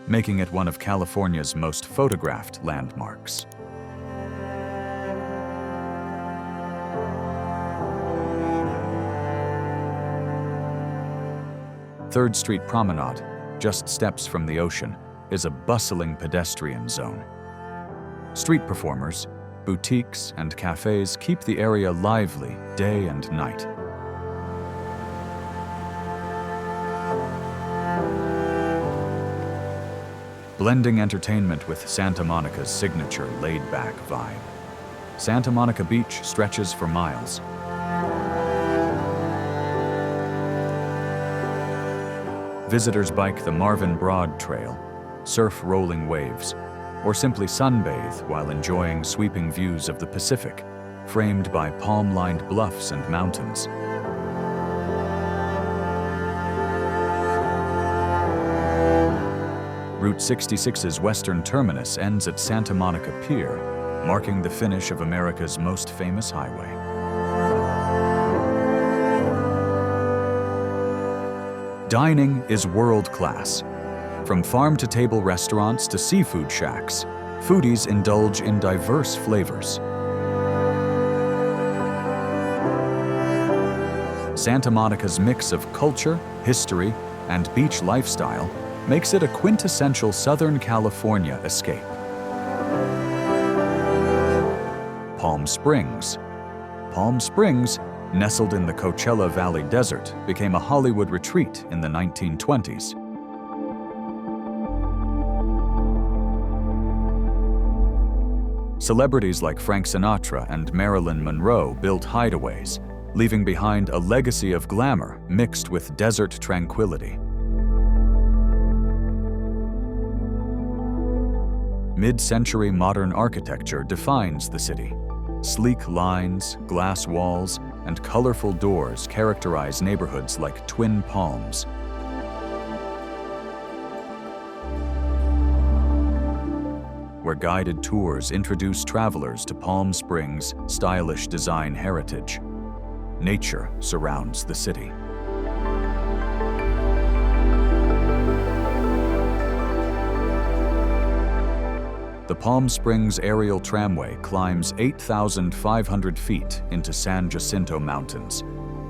making it one of California's most photographed landmarks. Third Street Promenade, just steps from the ocean, is a bustling pedestrian zone. Street performers, boutiques, and cafes keep the area lively day and night. Blending entertainment with Santa Monica's signature laid-back vibe. Santa Monica Beach stretches for miles. Visitors bike the Marvin Broad Trail, surf rolling waves, or simply sunbathe while enjoying sweeping views of the Pacific, framed by palm-lined bluffs and mountains. Route 66's western terminus ends at Santa Monica Pier, marking the finish of America's most famous highway. Dining is world-class. From farm-to-table restaurants to seafood shacks, foodies indulge in diverse flavors. Santa Monica's mix of culture, history, and beach lifestyle makes it a quintessential Southern California escape. Palm Springs. Palm Springs, nestled in the Coachella Valley Desert, became a Hollywood retreat in the 1920s. Celebrities like Frank Sinatra and Marilyn Monroe built hideaways, leaving behind a legacy of glamour mixed with desert tranquility. Mid-century modern architecture defines the city. Sleek lines, glass walls, and colorful doors characterize neighborhoods like Twin Palms. Where guided tours introduce travelers to Palm Springs' stylish design heritage. Nature surrounds the city. The Palm Springs aerial tramway climbs 8,500 feet into San Jacinto Mountains,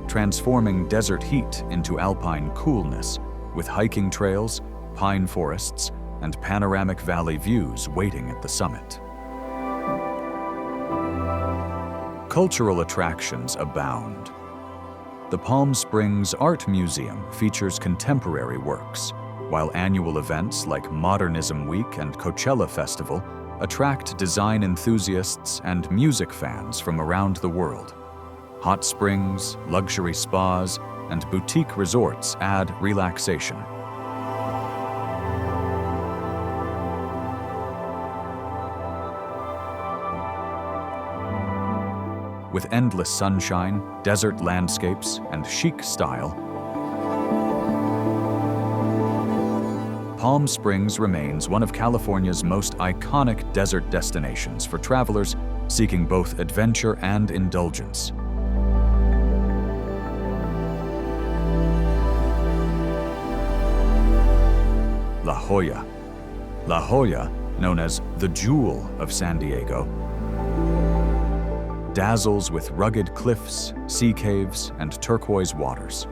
transforming desert heat into alpine coolness, with hiking trails, pine forests, and panoramic valley views waiting at the summit. Cultural attractions abound. The Palm Springs Art Museum features contemporary works, while annual events like Modernism Week and Coachella Festival attract design enthusiasts and music fans from around the world. Hot springs, luxury spas, and boutique resorts add relaxation. With endless sunshine, desert landscapes, and chic style, Palm Springs remains one of California's most iconic desert destinations for travelers seeking both adventure and indulgence. La Jolla. La Jolla, known as the Jewel of San Diego, dazzles with rugged cliffs, sea caves, and turquoise waters.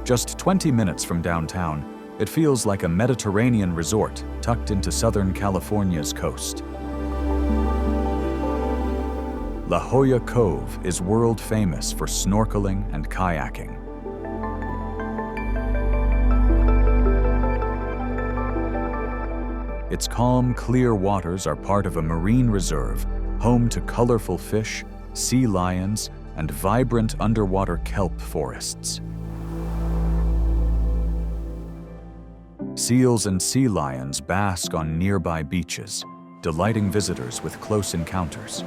Just 20 minutes from downtown, it feels like a Mediterranean resort tucked into Southern California's coast. La Jolla Cove is world famous for snorkeling and kayaking. Its calm, clear waters are part of a marine reserve, home to colorful fish, sea lions, and vibrant underwater kelp forests. Seals and sea lions bask on nearby beaches, delighting visitors with close encounters.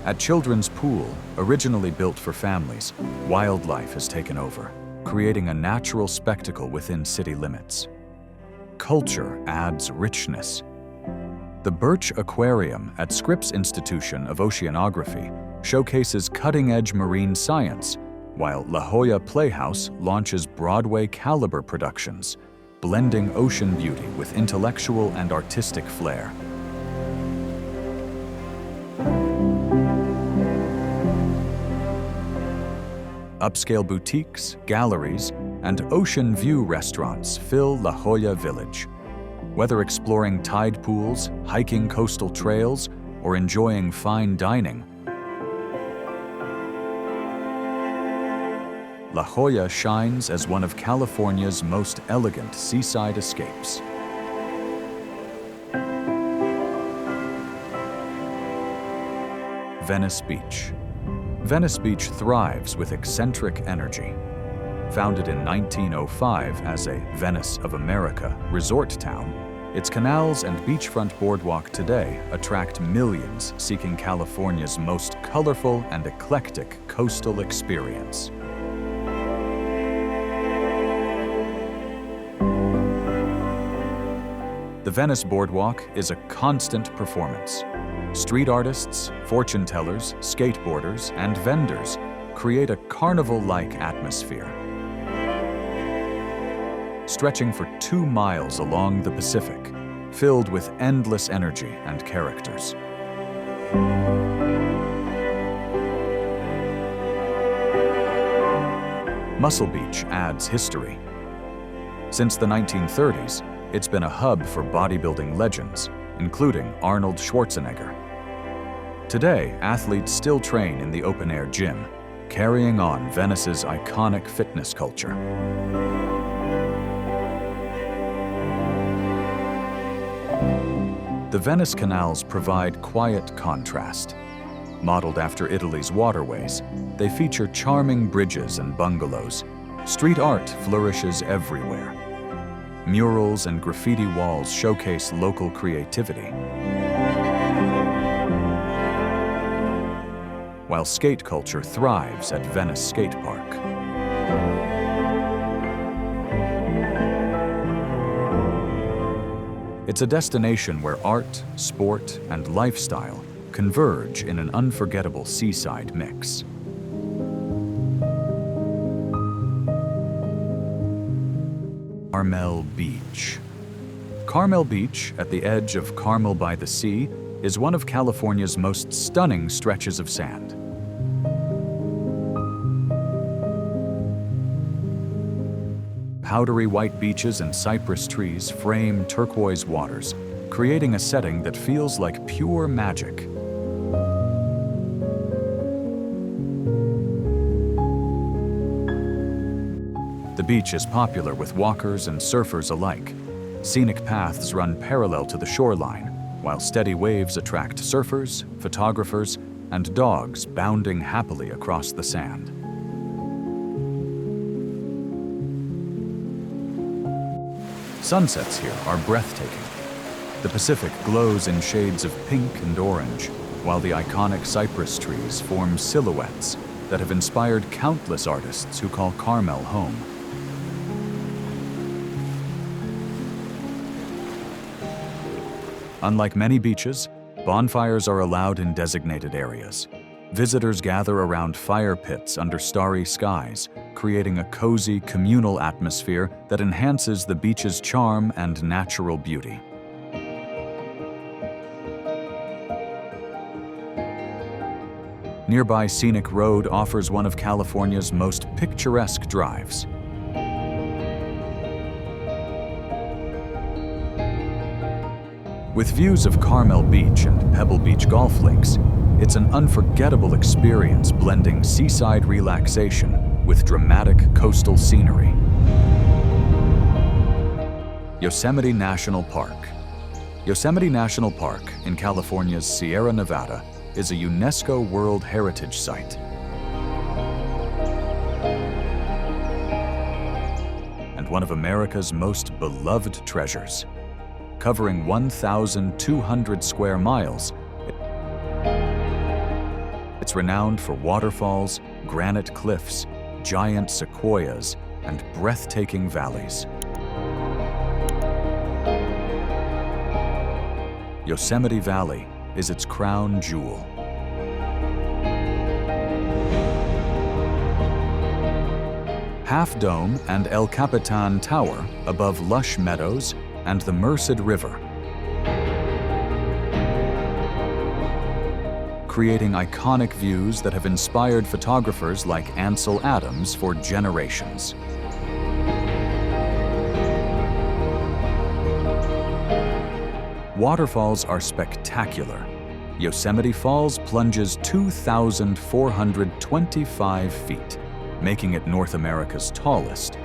At Children's Pool, originally built for families, wildlife has taken over, creating a natural spectacle within city limits. culture adds richness. The Birch Aquarium at Scripps Institution of Oceanography showcases cutting-edge marine science, while La Jolla Playhouse launches Broadway-caliber productions, blending ocean beauty with intellectual and artistic flair. Upscale boutiques, galleries, and ocean view restaurants fill La Jolla Village. Whether exploring tide pools, hiking coastal trails, or enjoying fine dining, La Jolla shines as one of California's most elegant seaside escapes. Venice Beach. Venice Beach thrives with eccentric energy. Founded in 1905 as a Venice of America resort town, its canals and beachfront boardwalk today attract millions seeking California's most colorful and eclectic coastal experience. The Venice Boardwalk is a constant performance. Street artists, fortune tellers, skateboarders, and vendors create a carnival-like atmosphere. Stretching for 2 miles along the Pacific, filled with endless energy and characters. Muscle Beach adds history. Since the 1930s, it's been a hub for bodybuilding legends, including Arnold Schwarzenegger. Today, athletes still train in the open-air gym, carrying on Venice's iconic fitness culture. The Venice canals provide quiet contrast. Modeled after Italy's waterways, they feature charming bridges and bungalows. Street art flourishes everywhere. Murals and graffiti walls showcase local creativity. While skate culture thrives at Venice Skate Park. It's a destination where art, sport, and lifestyle converge in an unforgettable seaside mix. Carmel Beach. Carmel Beach, at the edge of Carmel-by-the-Sea, is one of California's most stunning stretches of sand. Powdery white beaches and cypress trees frame turquoise waters, creating a setting that feels like pure magic. The beach is popular with walkers and surfers alike. Scenic paths run parallel to the shoreline, while steady waves attract surfers, photographers, and dogs bounding happily across the sand. Sunsets here are breathtaking. The Pacific glows in shades of pink and orange, while the iconic cypress trees form silhouettes that have inspired countless artists who call Carmel home. Unlike many beaches, bonfires are allowed in designated areas. Visitors gather around fire pits under starry skies, creating a cozy, communal atmosphere that enhances the beach's charm and natural beauty. Nearby Scenic Road offers one of California's most picturesque drives. With views of Carmel Beach and Pebble Beach golf links, it's an unforgettable experience blending seaside relaxation with dramatic coastal scenery. Yosemite National Park. Yosemite National Park in California's Sierra Nevada is a UNESCO World Heritage Site. And one of America's most beloved treasures. Covering 1,200 square miles, it's renowned for waterfalls, granite cliffs, giant sequoias, and breathtaking valleys. Yosemite Valley is its crown jewel. Half Dome and El Capitan Tower above lush meadows and the Merced River, creating iconic views that have inspired photographers like Ansel Adams for generations. Waterfalls are spectacular. Yosemite Falls plunges 2,425 feet, making it North America's tallest.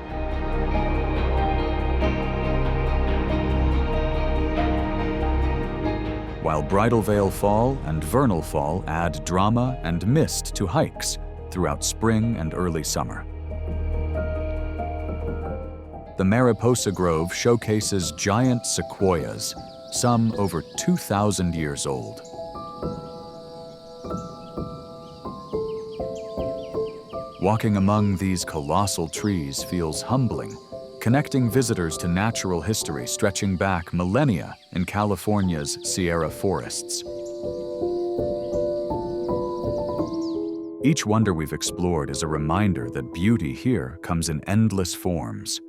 While Bridal Veil Fall and Vernal Fall add drama and mist to hikes throughout spring and early summer. The Mariposa Grove showcases giant sequoias, some over 2,000 years old. Walking among these colossal trees feels humbling, connecting visitors to natural history stretching back millennia in California's Sierra forests. Each wonder we've explored is a reminder that beauty here comes in endless forms.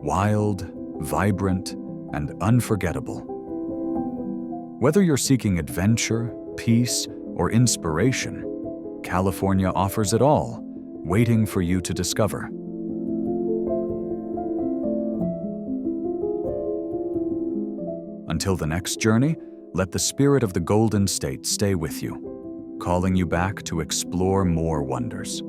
Wild, vibrant, and unforgettable. Whether you're seeking adventure, peace, or inspiration, California offers it all, waiting for you to discover. Until the next journey, let the spirit of the Golden State stay with you, calling you back to explore more wonders.